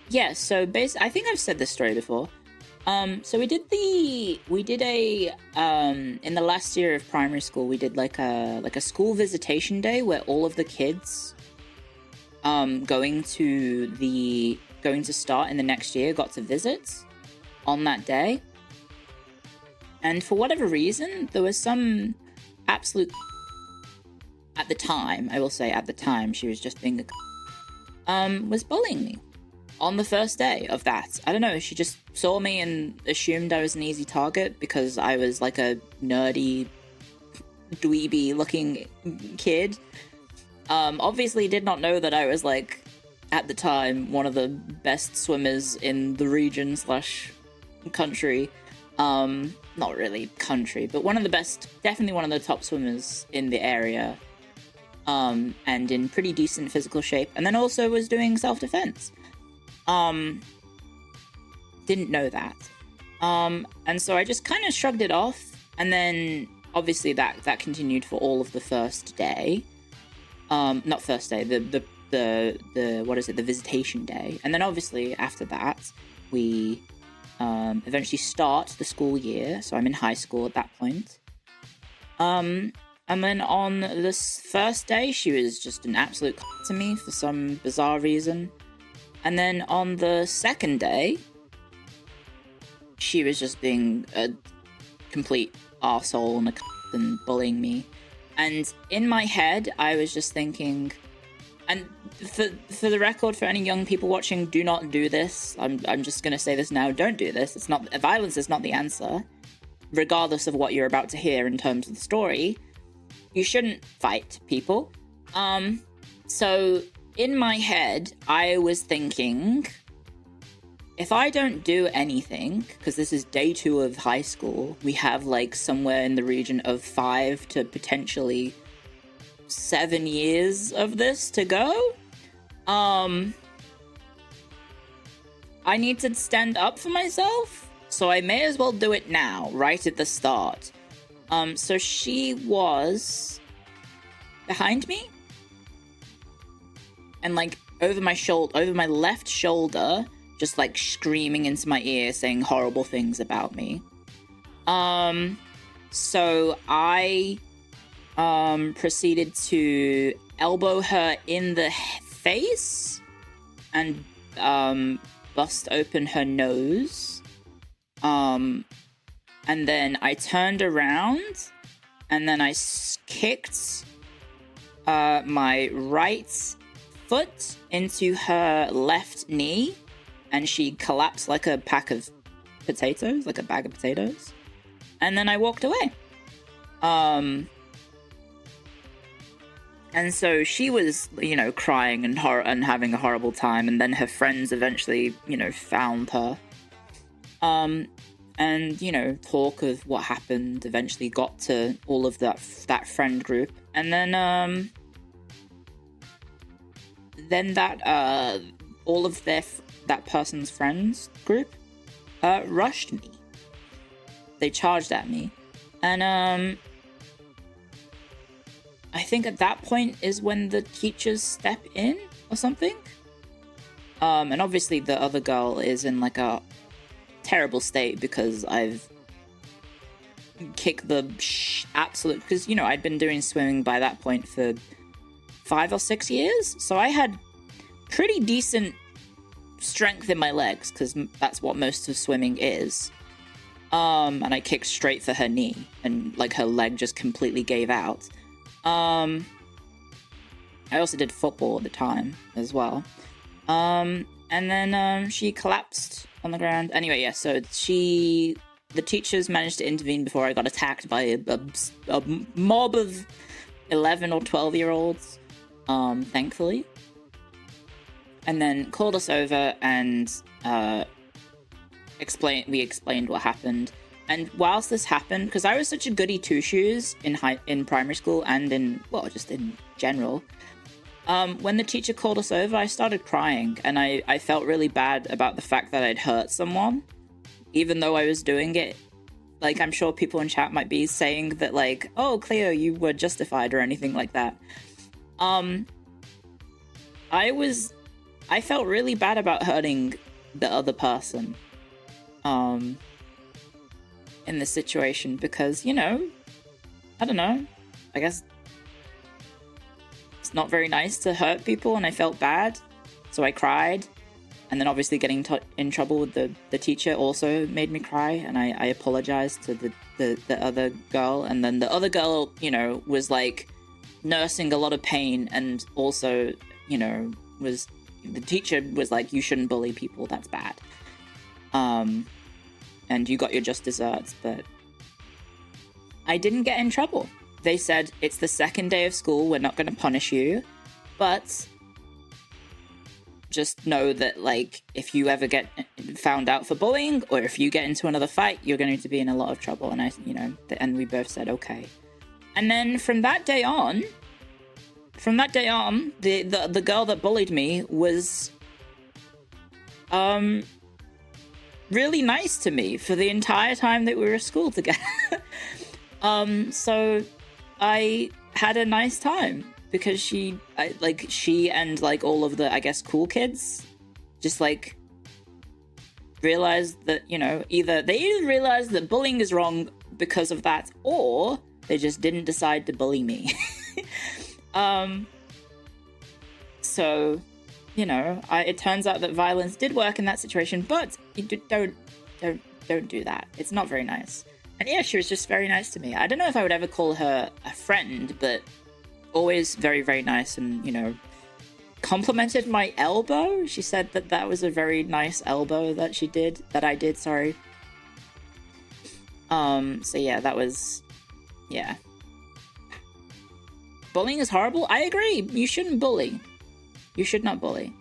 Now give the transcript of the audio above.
Yeah, so basically, I think I've said this story before. So we did a in the last year of primary school, we did like a school visitation day where all of the kids going to start in the next year got to visit on that day. And for whatever reason, there was some absolute at the time, I will say at the time, she was just being was bullying me on the first day of that. I don't know, she just saw me and assumed I was an easy target because I was like a nerdy, dweeby looking kid. Obviously did not know that I was like, at the time, one of the best swimmers in the region / country. Not really country, but one of the best, definitely one of the top swimmers in the area. And in pretty decent physical shape. And then also was doing self-defense. Didn't know that. And so I just kind of shrugged it off. And then obviously that continued for all of the first day. Not first day, the what is it, the visitation day. And then obviously after that, we eventually start the school year. So I'm in high school at that point. And then on this first day, she was just an absolute to me for some bizarre reason. And then on the second day, she was just being a complete arsehole and bullying me. And in my head, I was just thinking, and for the record, for any young people watching, do not do this. I'm just gonna say this now, don't do this. It's not, violence is not the answer. Regardless of what you're about to hear in terms of the story, you shouldn't fight people. So in my head, I was thinking, if I don't do anything, because this is day 2 of high school, we have like somewhere in the region of 5 to potentially 7 years of this to go. I need to stand up for myself, so I may as well do it now, right at the start. So she was behind me and like over my left shoulder, just like screaming into my ear, saying horrible things about me. So I proceeded to elbow her in the face and bust open her nose. And then I turned around and then I kicked my right foot into her left knee, and she collapsed like a pack of potatoes, like a bag of potatoes. And then I walked away. And so she was, crying and having a horrible time. And then her friends eventually, found her. And, talk of what happened eventually got to all of that friend group. And then that, all of that person's friends group, rushed me. They charged at me. And, I think at that point is when the teachers step in or something. And obviously the other girl is in like a terrible state because I've kicked the absolute, because I'd been doing swimming by that point for 5 or 6 years, so I had pretty decent strength in my legs, because that's what most of swimming is. And I kicked straight for her knee, and like her leg just completely gave out. I also did football at the time as well. And then she collapsed on the ground. Anyway, yeah, so the teachers managed to intervene before I got attacked by a mob of 11 or 12-year-olds, thankfully. And then called us over and we explained what happened. And whilst this happened, because I was such a goody two-shoes in primary school and just in general, when the teacher called us over, I started crying, and I felt really bad about the fact that I'd hurt someone, even though I was doing it. Like, I'm sure people in chat might be saying that, like, oh, Clio, you were justified or anything like that. I was I felt really bad about hurting the other person in this situation because, you know, I don't know, I guess it's not very nice to hurt people, and I felt bad, so I cried. And then obviously getting in trouble with the teacher also made me cry, and I apologized to the other girl. And then the other girl, you know, was like nursing a lot of pain, and also, you know, the teacher was like, you shouldn't bully people, that's bad. And you got your just desserts, but I didn't get in trouble. They said, it's the second day of school, we're not going to punish you, but just know that, like, if you ever get found out for bullying, or if you get into another fight, you're going to be in a lot of trouble. And and we both said okay. And then from that day on, the girl that bullied me was really nice to me for the entire time that we were at school together. So I had a nice time. Because she and like all of the, I guess, cool kids just like realized that, you know, either realized that bullying is wrong because of that, or they just didn't decide to bully me. So, you know, it turns out that violence did work in that situation, but you don't do that. It's not very nice. And yeah, she was just very nice to me. I don't know if I would ever call her a friend, but always very, very nice, and, you know, complimented my elbow. She said that was a very nice elbow that I did, sorry. So yeah, that was, yeah. Bullying is horrible. I agree. You shouldn't bully. You should not bully.